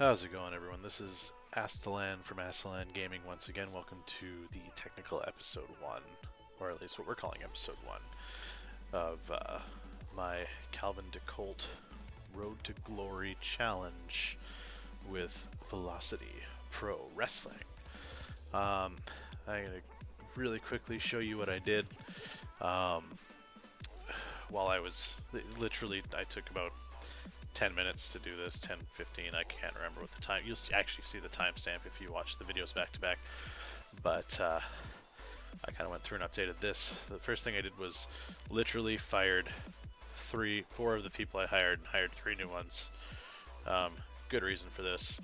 How's it going, everyone? This is Astalan from Astalan Gaming once again. Welcome to the technical episode 1, or at least what we're calling episode 1, of my Calvin DeColt Road to Glory Challenge with Velocity Pro Wrestling. I'm going to really quickly show you what I did while I was, I took about 10 minutes to do this, 10, 15, I can't remember what the time, you'll actually see the timestamp if you watch the videos back to back, but I kind of went through and updated this. The first thing I did was literally fired 4 of the people I hired and hired 3 new ones. Good reason for this.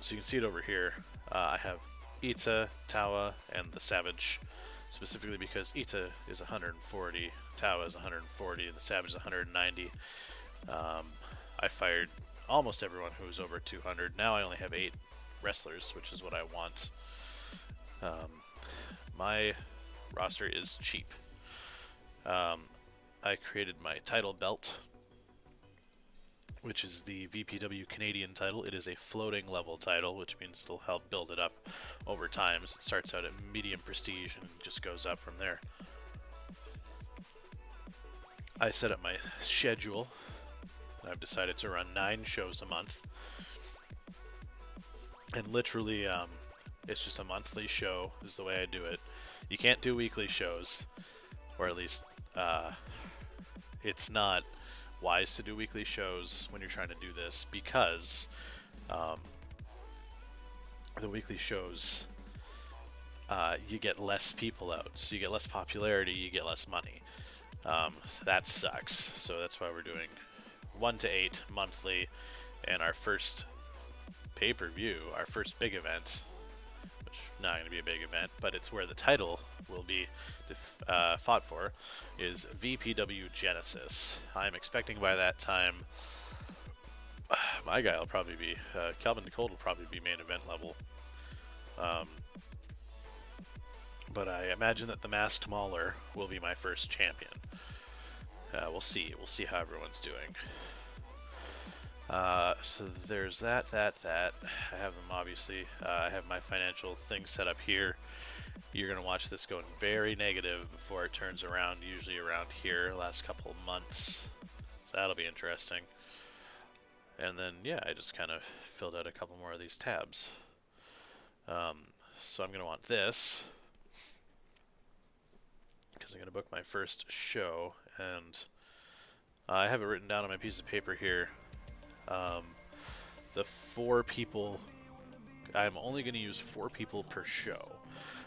So you can see it over here. I have Ita, Tawa, and the Savage, specifically because Ita is 140, Tawa is 140, and the Savage is 190. I fired almost everyone who was over 200. Now I only have 8 wrestlers, which is what I want. My roster is cheap. I created my title belt, which is the VPW Canadian title. It is a floating level title, which means it'll help build it up over time. So it starts out at medium prestige and just goes up from there. I set up my schedule. I've decided to run 9 shows a month, and literally it's just a monthly show is the way I do it. You can't do weekly shows, or at least it's not wise to do weekly shows when you're trying to do this, because the weekly shows you get less people out, so you get less popularity, you get less money. So that sucks. So that's why we're doing 1 to 8 monthly, and our first pay-per-view, our first big event, which is not going to be a big event, but it's where the title will be fought for, is VPW Genesis. I'm expecting by that time, my guy will probably be, Calvin DeColt will probably be main event level. But I imagine that the Masked Mauler will be my first champion. We'll see how everyone's doing. So there's that. I have them, obviously. I have my financial thing set up here. You're going to watch this going very negative before it turns around, usually around here, last couple of months. So that'll be interesting. And then, yeah, I just kind of filled out a couple more of these tabs. So I'm going to want this, because I'm going to book my first show, and I have it written down on my piece of paper here. The 4 people, I'm only going to use 4 people per show.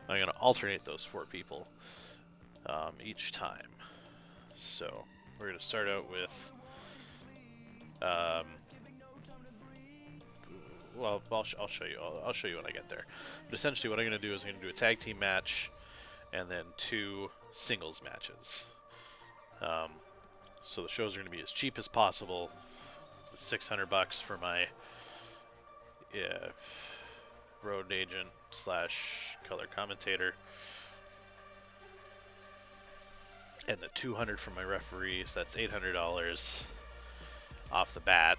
I'm going to alternate those 4 people each time. So we're going to start out with, well, I'll show you. I'll show you when I get there. But essentially, what I'm going to do is I'm going to do a tag team match, and then 2 singles matches. So the shows are going to be as cheap as possible. $600 for my road agent / color commentator, and the $200 for my referees. That's $800 off the bat.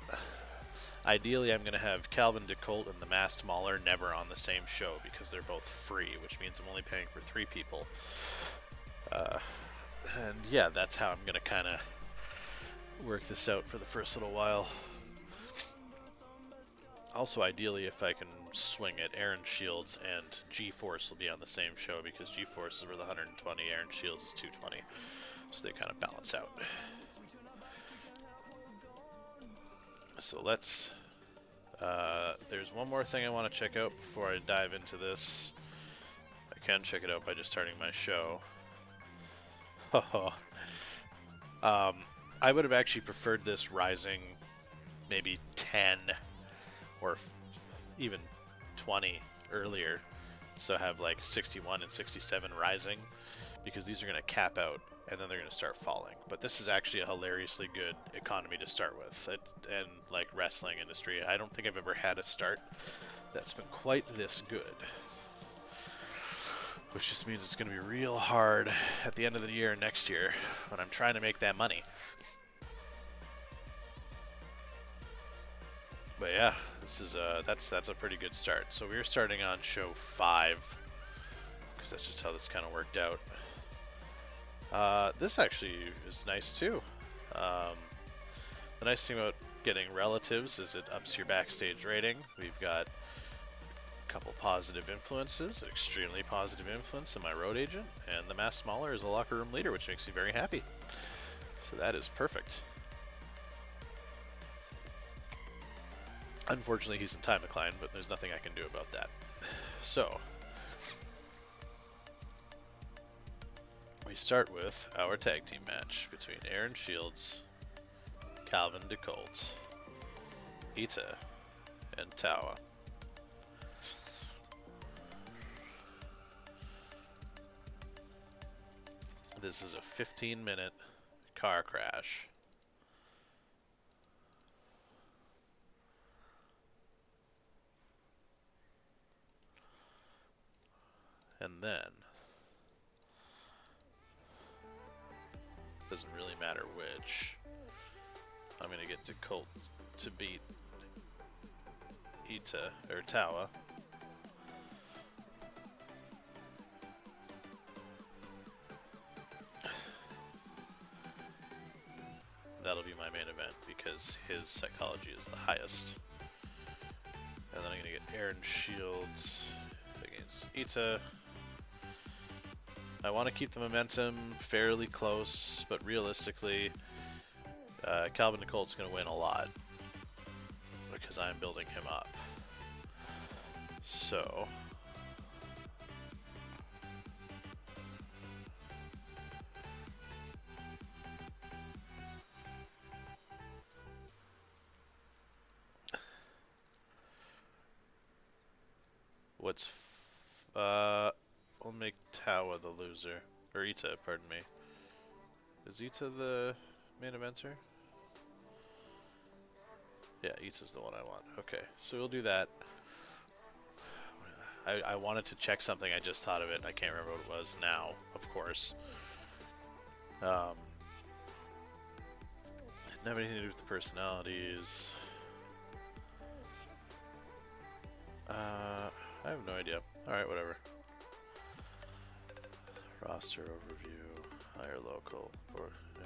Ideally, I'm going to have Calvin DeColt and the Masked Mauler never on the same show, because they're both free, which means I'm only paying for 3 people. And yeah, that's how I'm going to kind of work this out for the first little while. Also, ideally, if I can swing it, Aaron Shields and G-Force will be on the same show, because G-Force is worth 120, Aaron Shields is 220, so they kind of balance out. So let's, there's one more thing I want to check out before I dive into this. I can check it out by just starting my show. I would have actually preferred this rising maybe 10 or even 20 earlier, so have like 61 and 67 rising, because these are going to cap out and then they're going to start falling. But this is actually a hilariously good economy to start with. And like wrestling industry, I don't think I've ever had a start that's been quite this good, which just means it's going to be real hard at the end of the year next year when I'm trying to make that money. But yeah, this is that's a pretty good start. So we're starting on show 5 because that's just how this kind of worked out. This actually is nice too. The nice thing about getting relatives is it ups your backstage rating. We've got a couple positive influences, an extremely positive influence in my road agent, and the mass smaller is a locker room leader, which makes me very happy. So that is perfect. Unfortunately, he's in time decline, but there's nothing I can do about that. So, we start with our tag team match between Aaron Shields, Calvin DeColt, Ita, and Tawa. This is a 15-minute car crash. And then, doesn't really matter which, I'm going to get DeColt to beat Ita, or Tawa. That'll be my main event because his psychology is the highest. And then I'm going to get Aaron Shields against Ita. I want to keep the momentum fairly close, but realistically, Calvin DeColt's going to win a lot because I'm building him up. So, we'll make Tawa the loser, or Ita, pardon me. Is Ita the main eventer? Yeah, Ita's the one I want. Okay, so we'll do that. I wanted to check something, I just thought of it. I can't remember what it was now, of course. Didn't have anything to do with the personalities. I have no idea. Alright, whatever. Roster overview, higher local. Yeah.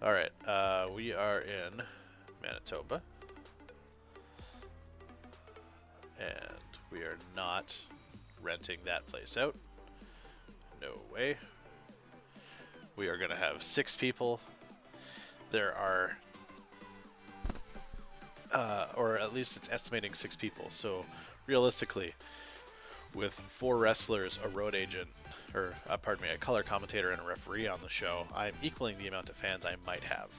Alright, we are in Manitoba. And we are not renting that place out. No way. We are going to have 6 people. There are, or at least it's estimating 6 people. So realistically, with 4 wrestlers, a road agent, or pardon me, a color commentator and a referee on the show, I'm equaling the amount of fans I might have.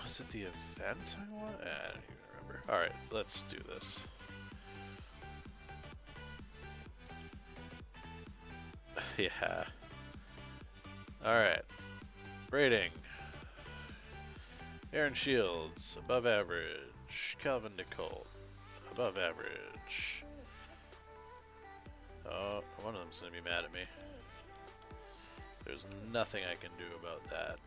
Was it the event I want? I don't even remember. Alright, let's do this. Yeah. Alright. Rating. Aaron Shields, above average. Calvin DeColt, above average. Oh, one of them's gonna be mad at me. There's nothing I can do about that.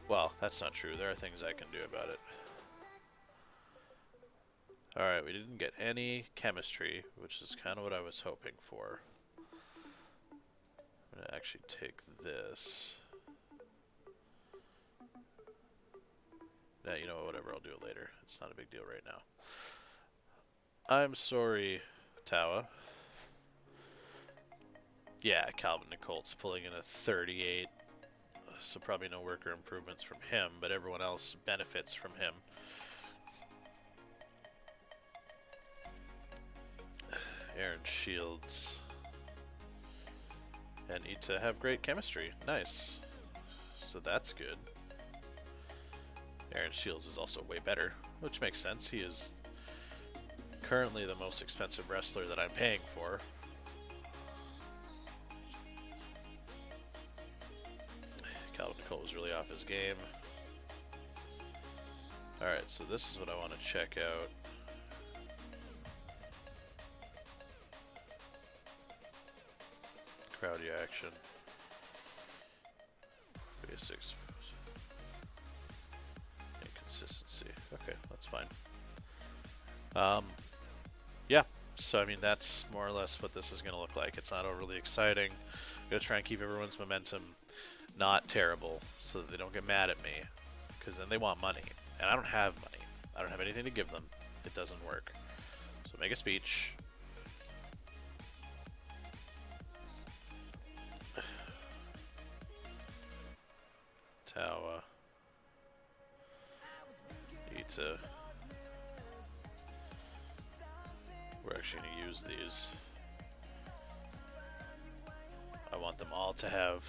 Well, that's not true. There are things I can do about it. Alright, we didn't get any chemistry, which is kind of what I was hoping for. I'm going to actually take this. You know what, whatever, I'll do it later. It's not a big deal right now. I'm sorry, Tawa. Yeah, Calvin DeColt's pulling in a 38. So probably no worker improvements from him, but everyone else benefits from him. Aaron Shields and Ita have great chemistry. Nice. So that's good. Aaron Shields is also way better, which makes sense. He is currently the most expensive wrestler that I'm paying for. Calvin DeColt was really off his game. Alright, so this is what I want to check out. Crowd reaction. Basics. Inconsistency. Okay, that's fine. Yeah, so I mean that's more or less what this is going to look like. It's not overly exciting. I'm going to try and keep everyone's momentum not terrible so that they don't get mad at me, because then they want money. And I don't have money. I don't have anything to give them. It doesn't work. So make a speech. Tower. Need to... We're actually going to use these. I want them all to have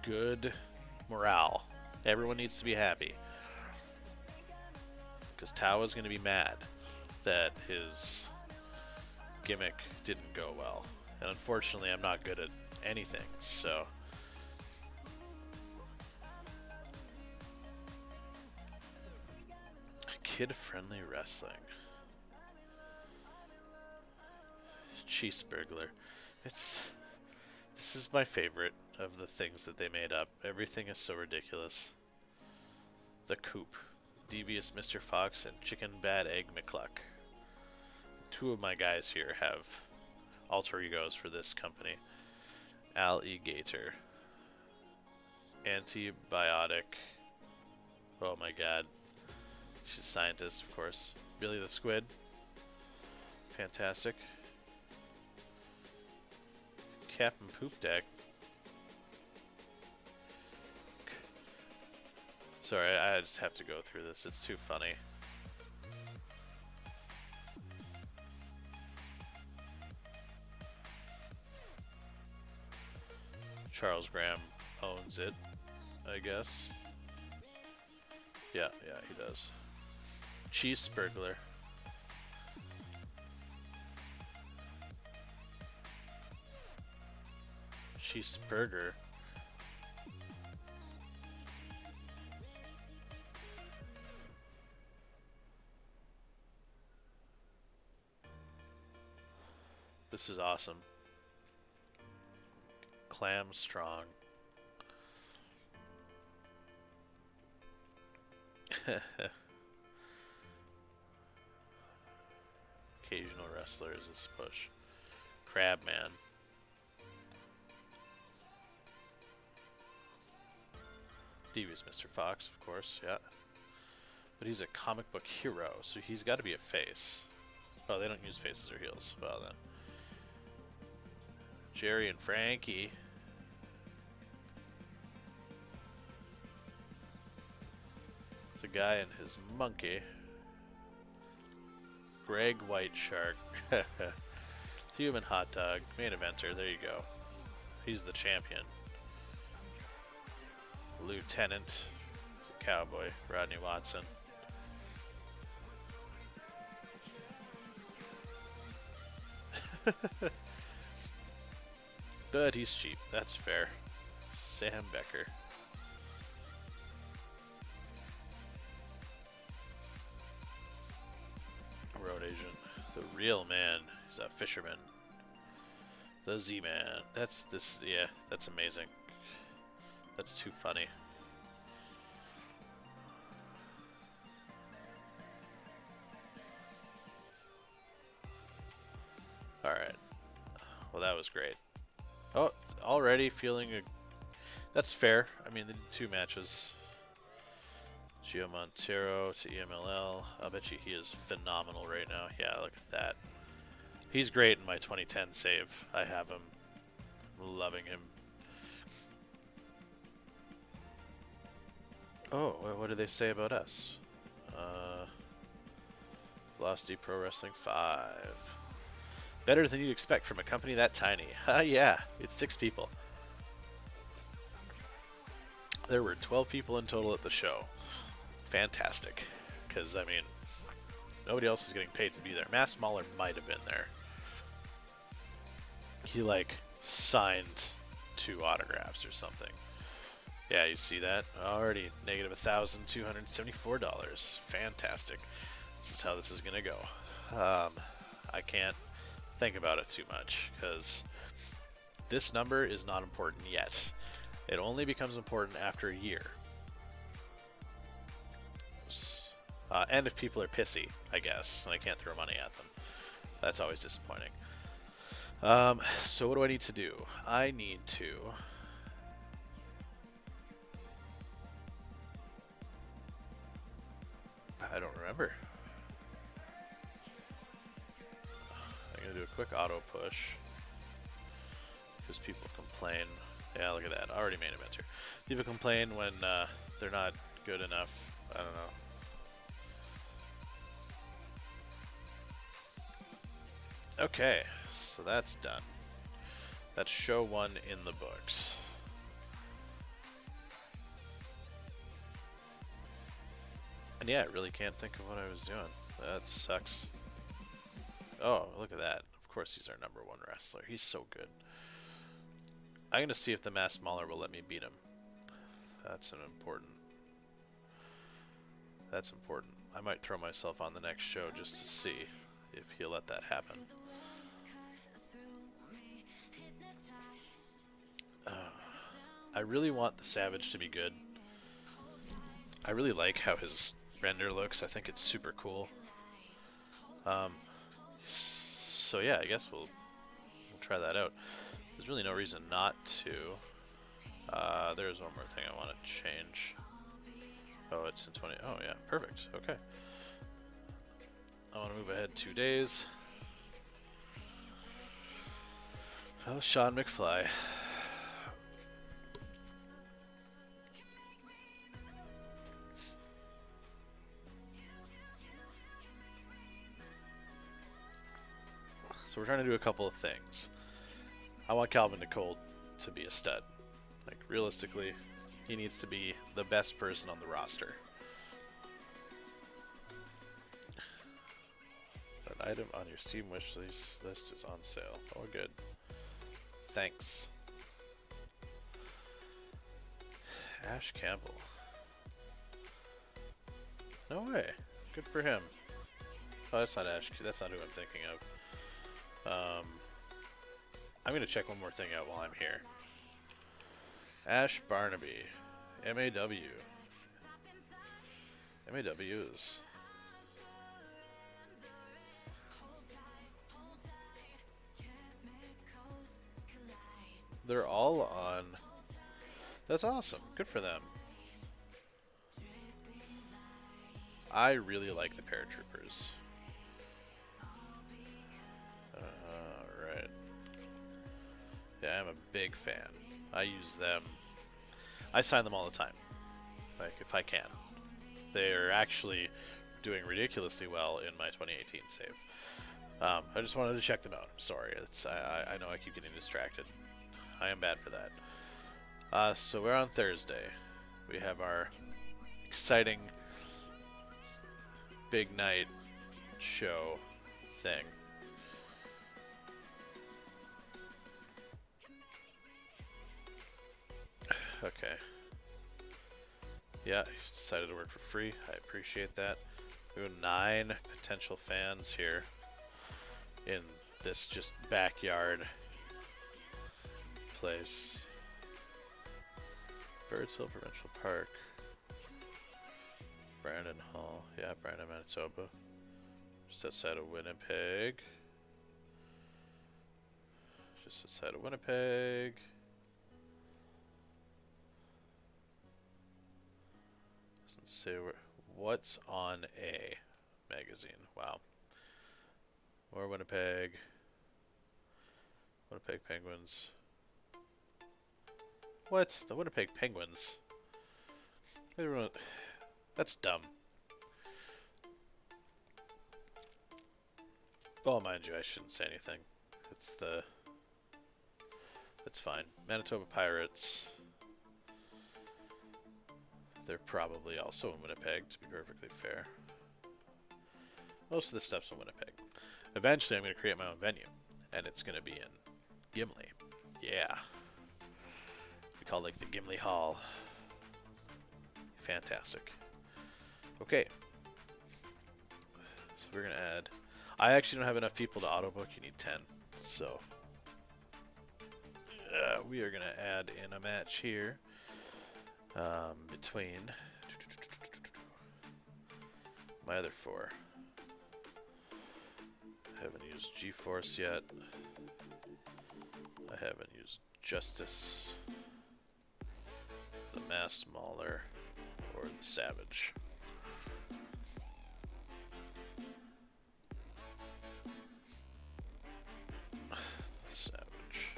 good morale. Everyone needs to be happy. Because Tao is going to be mad that his gimmick didn't go well. And unfortunately, I'm not good at anything, so... Kid-friendly wrestling. Cheeseburglar. This is my favorite of the things that they made up. Everything is so ridiculous. The Coop. Devious Mr. Fox and Chicken Bad Egg McCluck. Two of my guys here have alter egos for this company. Alligator. Antibiotic. Oh my god. She's a scientist, of course. Billy the Squid. Fantastic. Captain Poop Deck. Sorry, I just have to go through this. It's too funny. Charles Graham owns it, I guess. Yeah, he does. Cheeseburglar. Cheeseburger. This is awesome. Clam Strong. Occasional wrestlers is push. Crabman. Devious Mr. Fox, of course, yeah. But he's a comic book hero, so he's got to be a face. Oh, they don't use faces or heels. Well then. Jerry and Frankie. It's a guy and his monkey. Greg White Shark. Human Hot Dog. Main eventer. There you go. He's the champion. Lieutenant. Cowboy. Rodney Watson. But he's cheap. That's fair. Sam Becker. Road agent. The real man. He's a fisherman. The Z-Man. That's amazing. That's too funny. Alright. Well, that was great. Oh, already feeling a... That's fair. I mean, the 2 matches. Gio Montero to EMLL. I bet you he is phenomenal right now. Yeah, look at that. He's great in my 2010 save. I have him. I'm loving him. Oh, what did they say about us? Velocity Pro Wrestling 5. Better than you'd expect from a company that tiny. Yeah, it's 6 people. There were 12 people in total at the show. Fantastic. Because, I mean, nobody else is getting paid to be there. Matt Smaller might have been there. He, like, signed 2 autographs or something. Yeah, you see that? Already negative $1,274. Fantastic. This is how this is going to go. I can't think about it too much because this number is not important yet. It only becomes important after a year. And if people are pissy, I guess, and I can't throw money at them. That's always disappointing. So what do I need to do? I need to... I don't remember. I'm going to do a quick auto push. Because people complain. Yeah, look at that. Already main event here. People complain when they're not good enough. I don't know. Okay, so that's done. That's show 1 in the books. And yeah, I really can't think of what I was doing. That sucks. Oh, look at that. Of course he's our #1 wrestler. He's so good. I'm going to see if the Masked Mauler will let me beat him. That's important. I might throw myself on the next show just to see if he'll let that happen. I really want the Savage to be good. I really like how his render looks. I think it's super cool. So yeah, I guess we'll try that out. There's really no reason not to. There's one more thing I want to change. Oh, it's in 20. Oh yeah, perfect. Okay. I want to move ahead 2 days. Oh, Sean McFly. So we're trying to do a couple of things. I want Calvin DeColt to be a stud. Like, realistically, he needs to be the best person on the roster. That item on your Steam wish list is on sale. Oh, good. Thanks. Ash Campbell. No way. Good for him. Oh, that's not Ash. That's not who I'm thinking of. I'm going to check one more thing out while I'm here. Ash Barnaby. MAW. MAWs. They're all on. That's awesome. Good for them. I really like the paratroopers. Alright. Yeah, I'm a big fan. I use them. I sign them all the time. Like, if I can. They're actually doing ridiculously well in my 2018 save. I just wanted to check them out. I'm sorry. I know I keep getting distracted. I am bad for that. So we're on Thursday. We have our exciting big night show thing. Okay. Yeah, he's decided to work for free. I appreciate that. We have 9 potential fans here in this just backyard place. Birds Hill Provincial Park. Brandon Hall. Yeah, Brandon, Manitoba. Just outside of Winnipeg. Just outside of Winnipeg. Doesn't say where. What's on a magazine? Wow. More Winnipeg. Winnipeg Penguins. What? The Winnipeg Penguins? Everyone. That's dumb. Well, mind you, I shouldn't say anything. It's the... It's fine. Manitoba Pirates. They're probably also in Winnipeg, to be perfectly fair. Most of the stuff's in Winnipeg. Eventually, I'm going to create my own venue. And it's going to be in Gimli. Yeah. We call it like the Gimli Hall. Fantastic. Okay. So we're going to add... I actually don't have enough people to auto book. You need 10. So... we are going to add in a match here between my other four. I haven't used G-Force yet. I haven't used Justice, the Mass Mauler, or the Savage. Savage.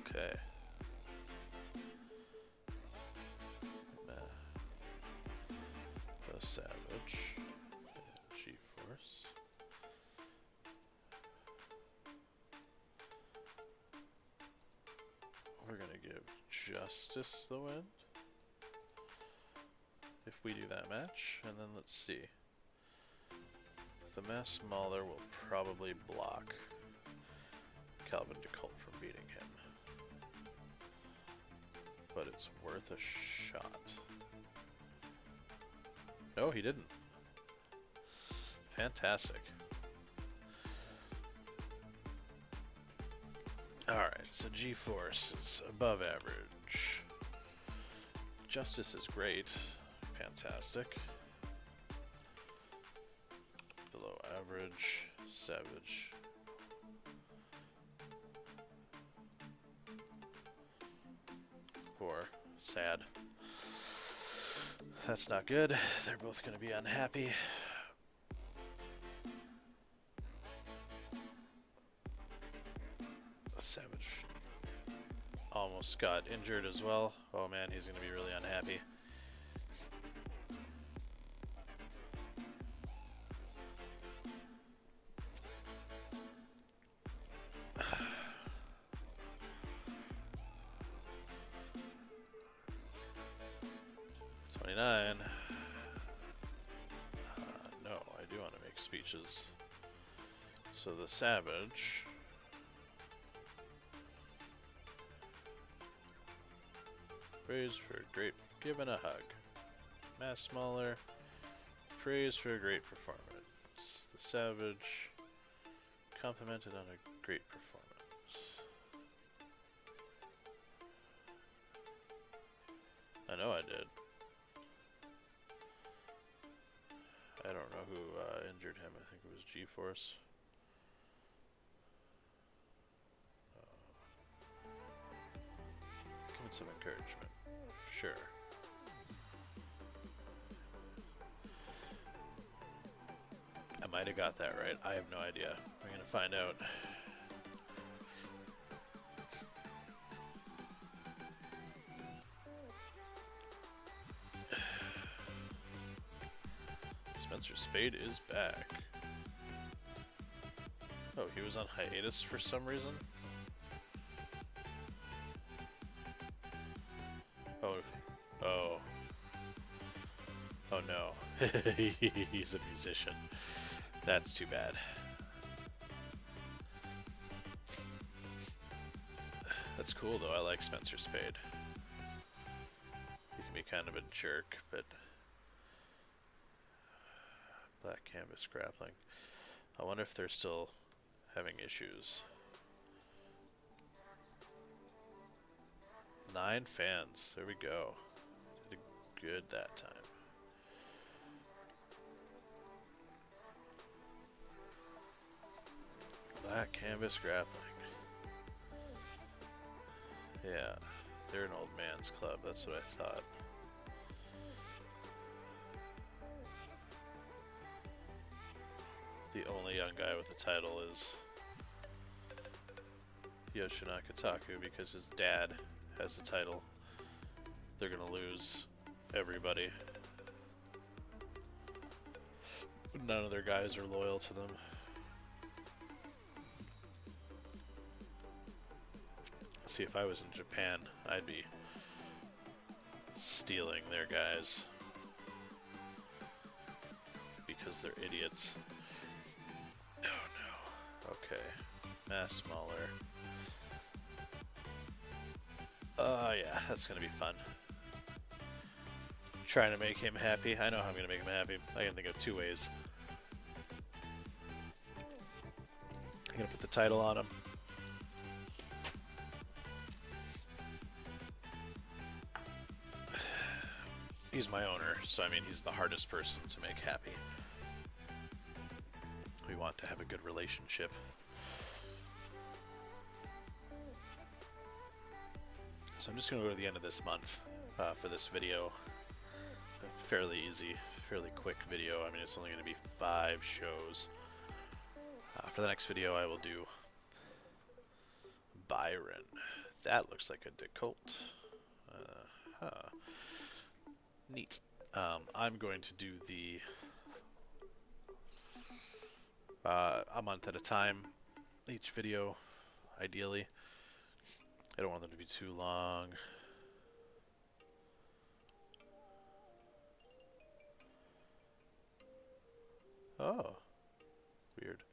Okay. The Savage. G-Force. We're gonna give Justice the win if we do that match, and then let's see. The Mass Mauler will probably block Calvin DeColt from beating him, but it's worth a shot. No, he didn't. Fantastic. Alright, so G-Force is above average. Justice is great. Fantastic. Below average. Savage. Four. Sad. That's not good. They're both going to be unhappy. Savage almost got injured as well. Oh man, he's going to be really unhappy. No, I do want to make speeches. So the Savage. Praise for a great given a hug. Mass Mauler. Praise for a great performance. The Savage. Complimented on a great performance. I know I did. I don't know who injured him. I think it was G-Force. Give it some encouragement. Sure. I might have got that right. I have no idea. We're going to find out. Spencer Spade is back. Oh, he was on hiatus for some reason? Oh no. He's a musician. That's too bad. That's cool though, I like Spencer Spade. He can be kind of a jerk, but... Black Canvas Grappling. I wonder if they're still having issues. 9 fans. There we go. Did good that time. Black Canvas Grappling. Yeah, they're an old man's club. That's what I thought. The only young guy with a title is Yoshinaka Taku because his dad has a title. They're gonna lose everybody. None of their guys are loyal to them. See, if I was in Japan, I'd be stealing their guys because they're idiots. Oh no. Okay. Mass Mauler. Yeah, that's gonna be fun. Trying to make him happy. I know how I'm gonna make him happy. I can think of 2 ways. gonna put the title on him. He's my owner, so I mean he's the hardest person to make happy. We want to have a good relationship. So I'm just going to go to the end of this month for this video. Fairly easy, fairly quick video. I mean, it's only going to be 5 shows. For the next video, I will do Byron. That looks like a DeColt. Neat. I'm going to do the a month at a time, each video, ideally. I don't want them to be too long. Oh, weird.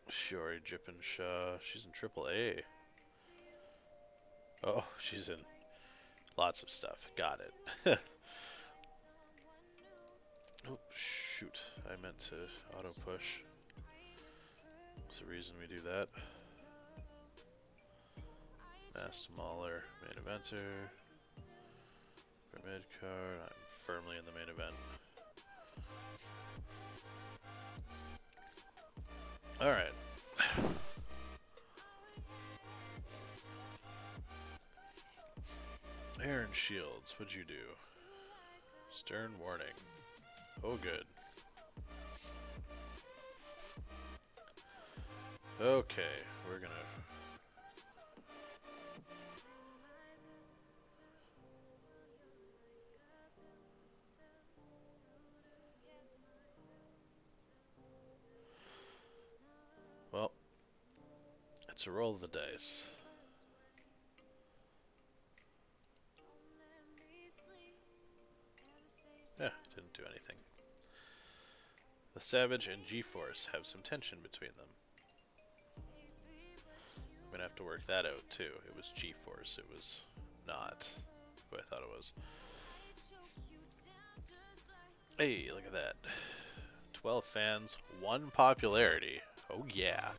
Shiori Jippenshaw, she's in AAA. Oh, she's in lots of stuff. Got it. Oh, shoot. I meant to auto push. What's the reason we do that? Master Mauler, main eventer. For mid card, I'm firmly in the main event. Alright. Aaron Shields, what'd you do? Stern warning. Oh, good. Okay, we're gonna... Well, it's a roll of the dice. Yeah, didn't do anything. The Savage and G-Force have some tension between them. I'm gonna have to work that out too. It was G-Force, it was not who I thought it was. Hey, look at that. 12 fans, 1 popularity. Oh yeah.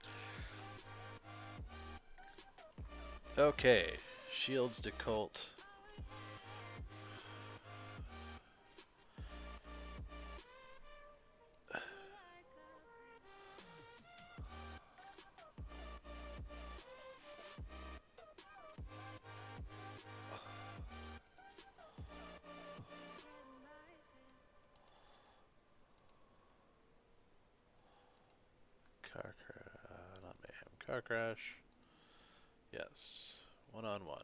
Okay, Shields DeColt. Not mayhem. Car crash. Yes. 1-on-1.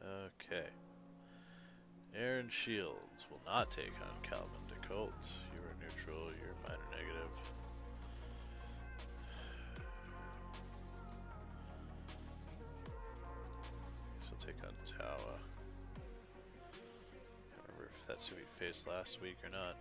Okay. Aaron Shields will not take on Calvin DeColt. You are neutral. You're minor negative. He'll take on Tawa. Can't remember if that's who he faced last week or not.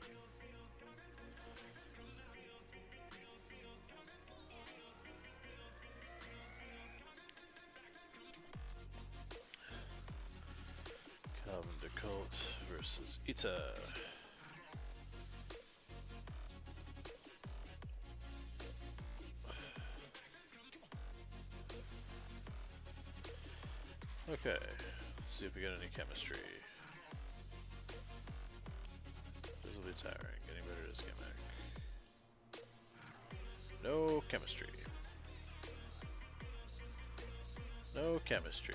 Calvin DeColt versus Ita. Okay, let's see if we get any chemistry. This will be tiring. Getting better at this gimmick. No chemistry. No chemistry.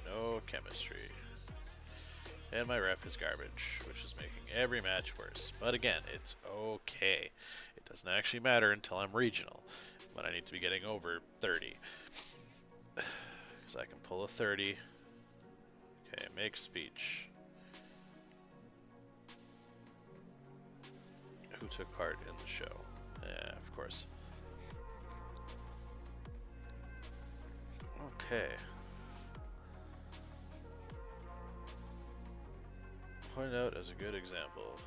No chemistry. And my ref is garbage, which is making every match worse. But again, it's okay. It doesn't actually matter until I'm regional, when I need to be getting over 30. Because I can pull a 30. Okay, make speech. Who took part in the show? Yeah, of course. Okay. Point out as a good example.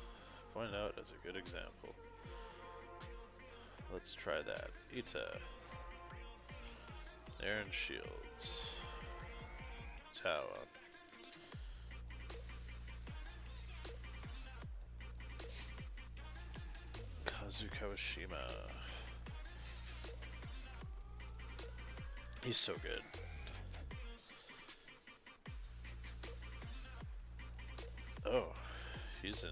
Point out as a good example. Let's try that. Ita. Aaron Shields. Tawa. Kawashima. He's so good. Oh, he's in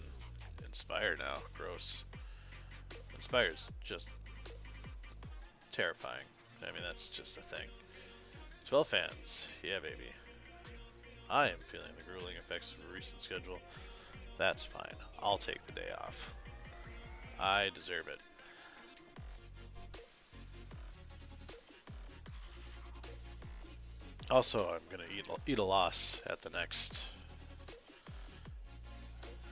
Inspire now. Gross. Inspire's just terrifying. I mean, that's just a thing. 12 fans. Yeah, baby. I am feeling the grueling effects of a recent schedule. That's fine. I'll take the day off. I deserve it. Also, I'm gonna eat a loss at the next,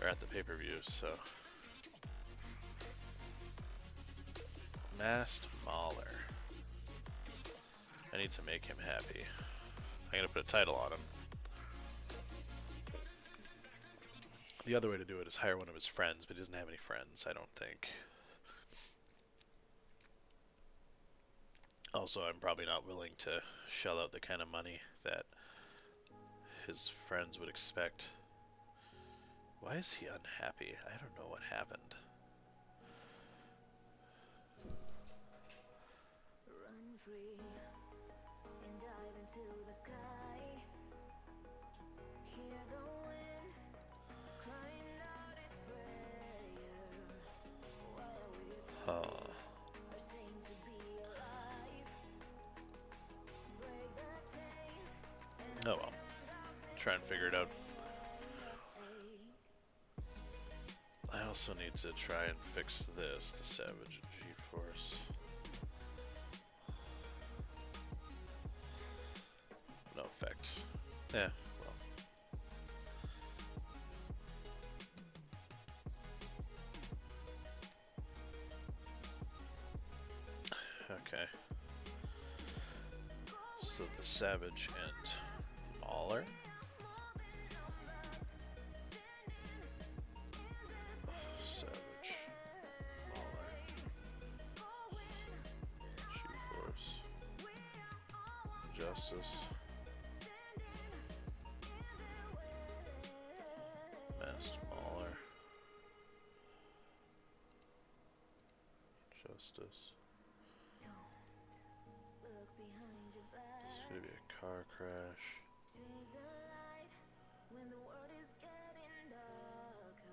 or at the pay-per-view. So, Masked Mauler. I need to make him happy. I'm gonna put a title on him. The other way to do it is hire one of his friends, but he doesn't have any friends, I don't think. Also, I'm probably not willing to shell out the kind of money that his friends would expect. Why is he unhappy? I don't know what happened. Run free and dive into the sky. Hear the wind crying out its prayer. While we are ashamed to be alive. Break the chains and Oh well. Try and figure it out. I also need to try and fix this, the Savage G-Force. No effect. Yeah, well. Okay. So the Savage and Mauler. Savage, Mauler, G-Force, Justice, Masked Mauler, Justice. It's gonna be a car crash.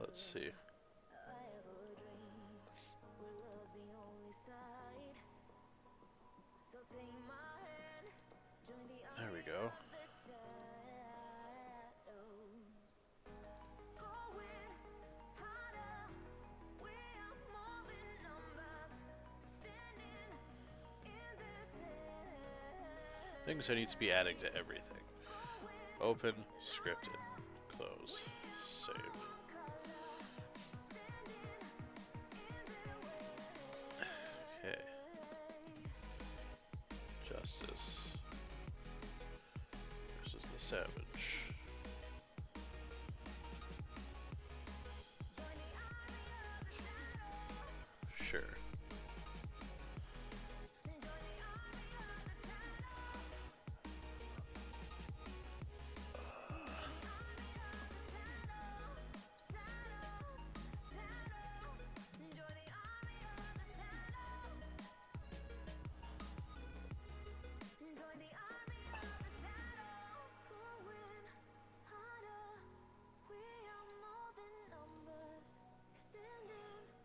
Let's see. There we go. Things I need to be adding to everything. Open, scripted, close, save. Okay. Justice versus the Savage. Sure.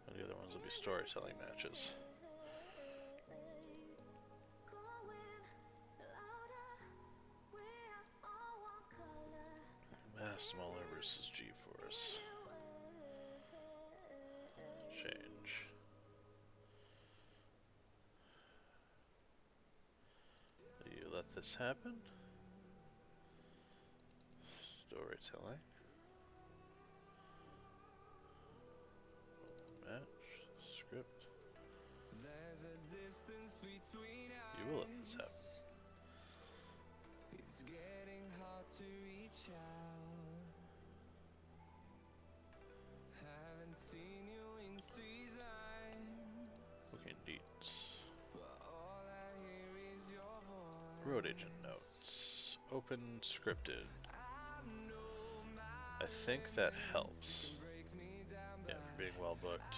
And the other ones will be storytelling matches. Masked Mauler versus G-Force. Change. You let this happen? Storytelling. Match. Script. You will let this happen. It's getting hard to reach out. Haven't seen you in season, Looking neat. but all I hear is your voice. Road agent notes. Open scripted. I think that helps. Yeah, for being well booked.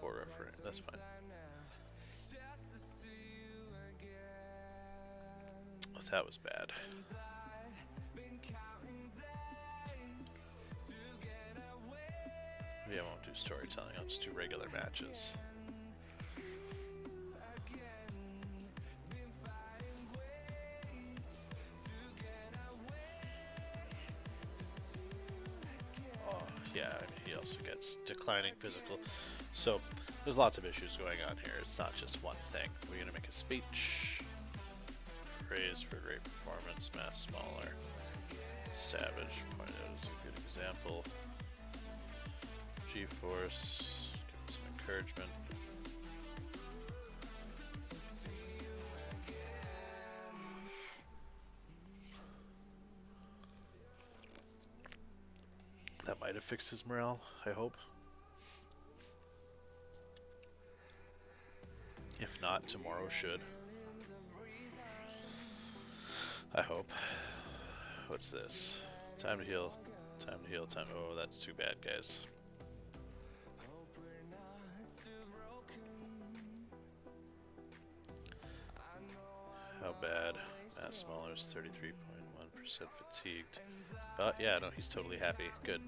poor referee. That's fine. Oh, that was bad. Maybe I won't do storytelling. I'll just do regular matches. Yeah, I mean, he also gets declining physical. So there's lots of issues going on here. It's not just one thing. We're going to make a speech. Praise for great performance. Mass smaller. Savage pointed out as a good example. G-Force. Give some encouragement. That might have fixed his morale, I hope. If not, tomorrow should. I hope. What's this? Time to heal. Time to heal. Time. Oh, that's too bad, guys. How bad? Matt Smaller's 33.1% fatigued. Yeah, no, he's totally happy. Good.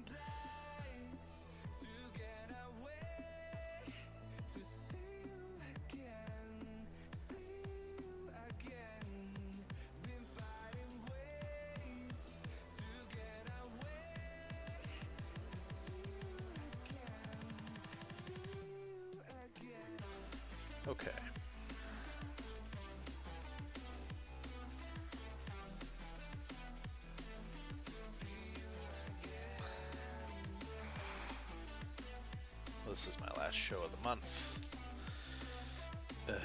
Okay. This is my last show of the month. Auto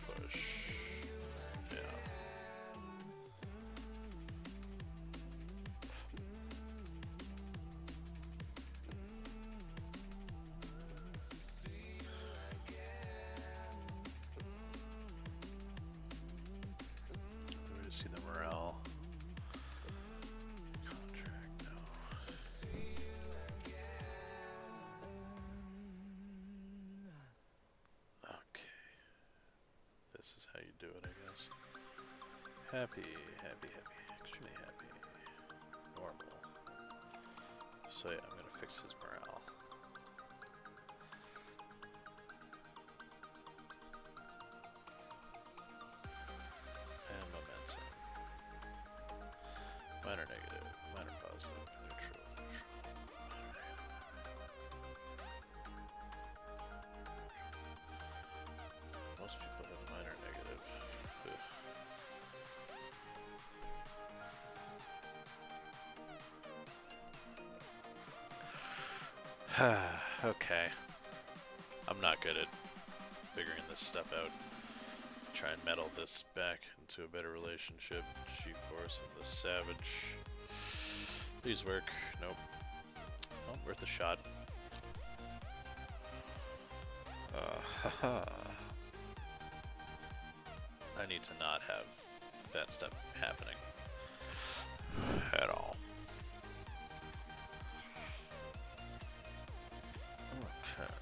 push. Yeah. Where to see the morale? Contract, no. Okay. This is how you do it, I guess. Happy, happy, happy. Extremely happy. Normal. So yeah, I'm gonna fix his morale. And momentum. Minor negative, minor positive, neutral, neutral, minor negative. Most people have minor negative. Okay. I'm not good at figuring this stuff out. Try and meddle this back into a better relationship. G-Force and the Savage. Please work. Nope. Oh, worth a shot. Haha. I need to not have that stuff happening at all. Okay.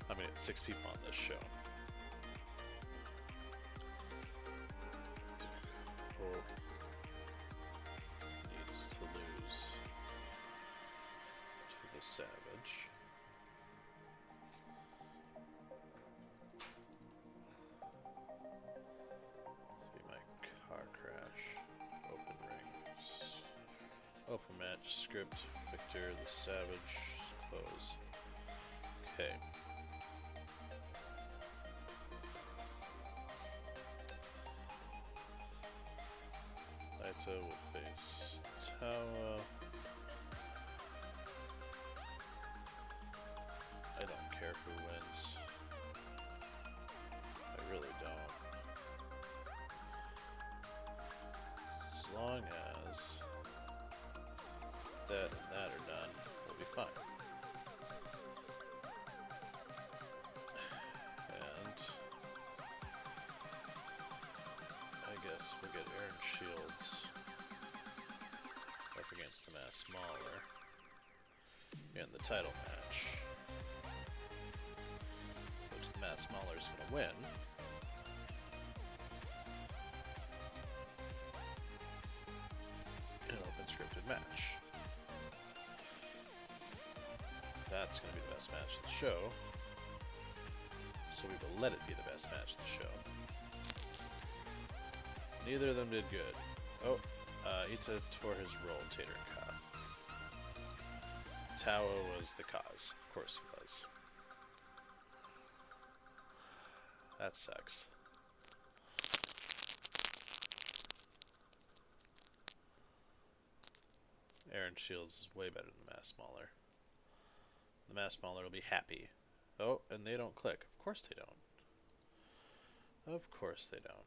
I mean, it's 6 people on this show. DeColt needs to lose to the Savage. This will be my car crash. Open rings. Open match. Script. Victor. The Savage. Close. Okay. Will face Tower. I don't care who wins. I really don't. As long as is we'll get Aaron Shields up against the Mass Mauler in the title match, which the Mass Mauler is going to win. In an open scripted match. That's going to be the best match of the show. So we will let it be the best match of the show. Neither of them did good. Oh, Ita tore his rotator cuff. Tawa was the cause. Of course he was. That sucks. Aaron Shields is way better than the Mass Mauler. The Mass Mauler will be happy. Oh, and they don't click. Of course they don't. Of course they don't.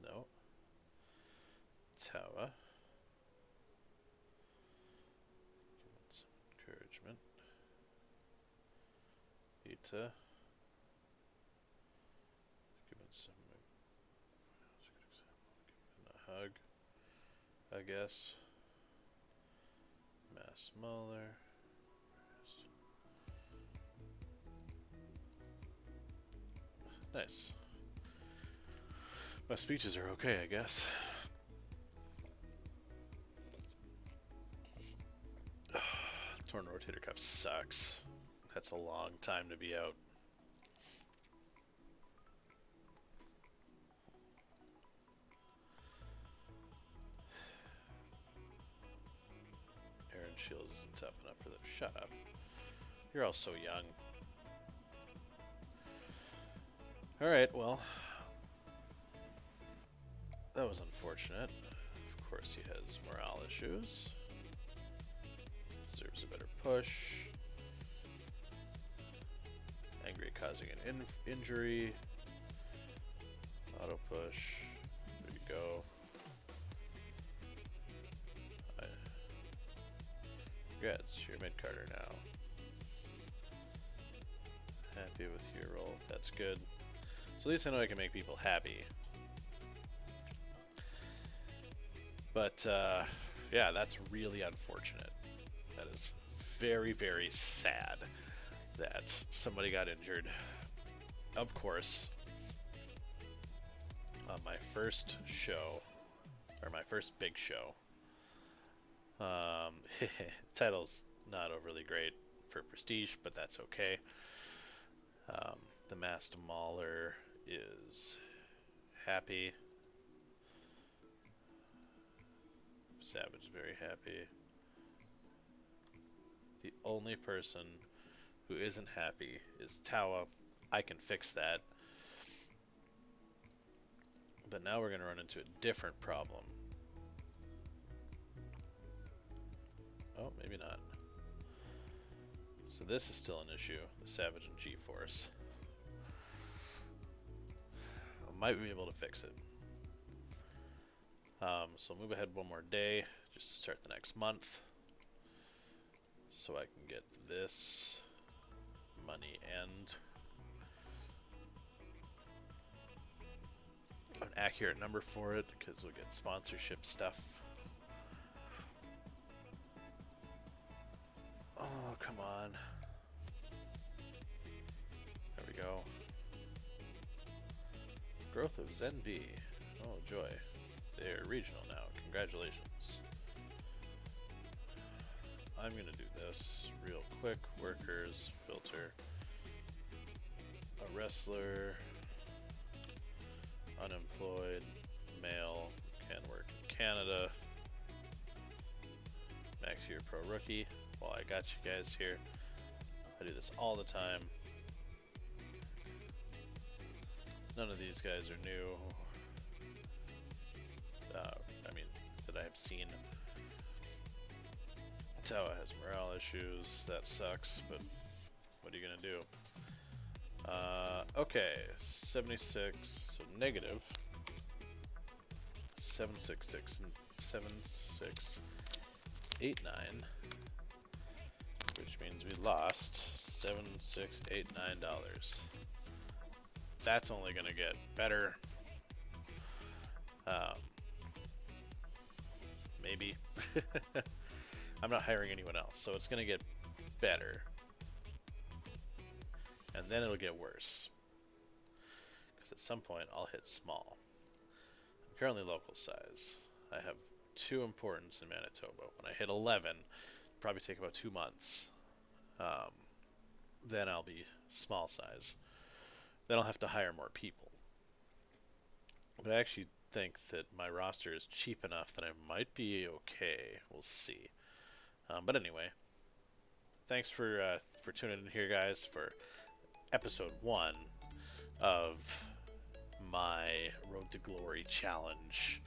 No. Tawa. Give him some encouragement. Ita. Give him some. Give him a hug, I guess. Mass Mauler. Nice. My speeches are okay, I guess. Torn rotator cuff sucks. That's a long time to be out. Aaron Shields isn't tough enough for them. Shut up. You're all so young. Alright, well. That was unfortunate. Of course he has morale issues. Deserves a better push. Angry causing an injury. Auto push. There you go. Congrats, you're mid-carder now. Happy with your role. That's good. So at least I know I can make people happy. But, yeah, that's really unfortunate. That is very, very sad that somebody got injured. Of course, on my first show, or my first big show, title's not overly great for prestige, but that's okay. The Masked Mauler is happy. Savage is very happy. The only person who isn't happy is Tawa. I can fix that. But now we're going to run into a different problem. Oh, maybe not. So this is still an issue, the Savage and G-Force. I might be able to fix it. So move ahead one more day, just to start the next month. So I can get this money and an accurate number for it, because we'll get sponsorship stuff. Oh, come on. There we go. Growth of ZenB. Oh, joy. They're regional now. Congratulations. I'm going to do this real quick. Workers, filter. A wrestler. Unemployed. Male. Can work in Canada. Max Year Pro Rookie. While I got you guys here, I do this all the time. None of these guys are new. I mean, that I have seen. Tawa has morale issues. That sucks, but what are you gonna do? Okay, 76. So negative 766 and 7689. Which means we lost $7,689. That's only gonna get better. Um, maybe. I'm not hiring anyone else, so it's going to get better. And then it'll get worse. Because at some point, I'll hit small. I'm currently local size. I have 2 importance in Manitoba. When I hit 11, it'll probably take about 2 months. Then I'll be small size. Then I'll have to hire more people. But I actually think that my roster is cheap enough that I might be okay. We'll see. But anyway, thanks for tuning in here, guys, for episode 1 of my Road to Glory challenge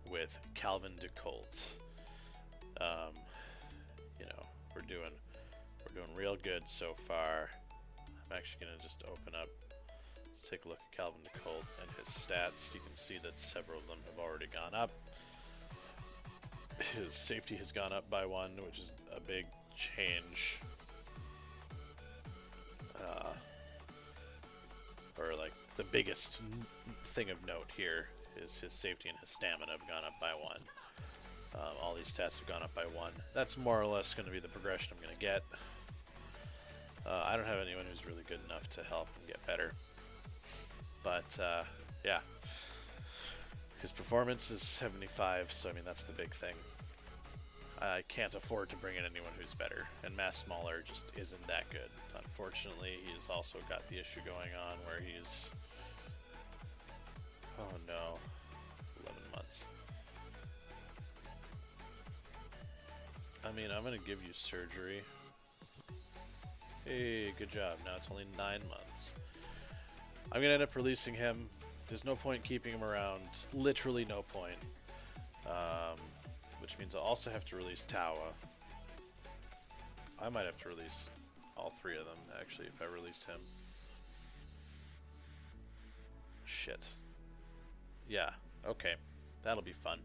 with Calvin DeColt. You know, we're doing real good so far. I'm actually gonna just open up. Let's take a look at Calvin DeColt and his stats. You can see that several of them have already gone up. His safety has gone up by 1, which is a big change. Or like the biggest thing of note here is his safety and his stamina have gone up by 1. All these stats have gone up by 1. That's more or less going to be the progression I'm going to get. I don't have anyone who's really good enough to help him get better. But, yeah. His performance is 75, so I mean, that's the big thing. I can't afford to bring in anyone who's better, and Mass Smaller just isn't that good. Unfortunately, he's also got the issue going on where he's... Oh no. 11 months. I mean, I'm gonna give you surgery. Hey, good job. Now it's only 9 months. I'm gonna end up releasing him. There's no point keeping him around. Literally no point. Which means I'll also have to release Tawa. I might have to release all 3 of them, actually, if I release him. Shit. Yeah, okay. That'll be fun.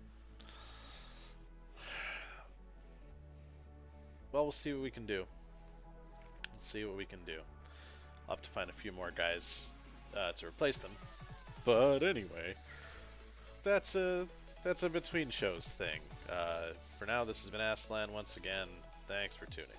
Well, we'll see what we can do. Let's see what we can do. I'll have to find a few more guys to replace them. But anyway, that's a between shows thing. For now, this has been Aslan once again. Thanks for tuning.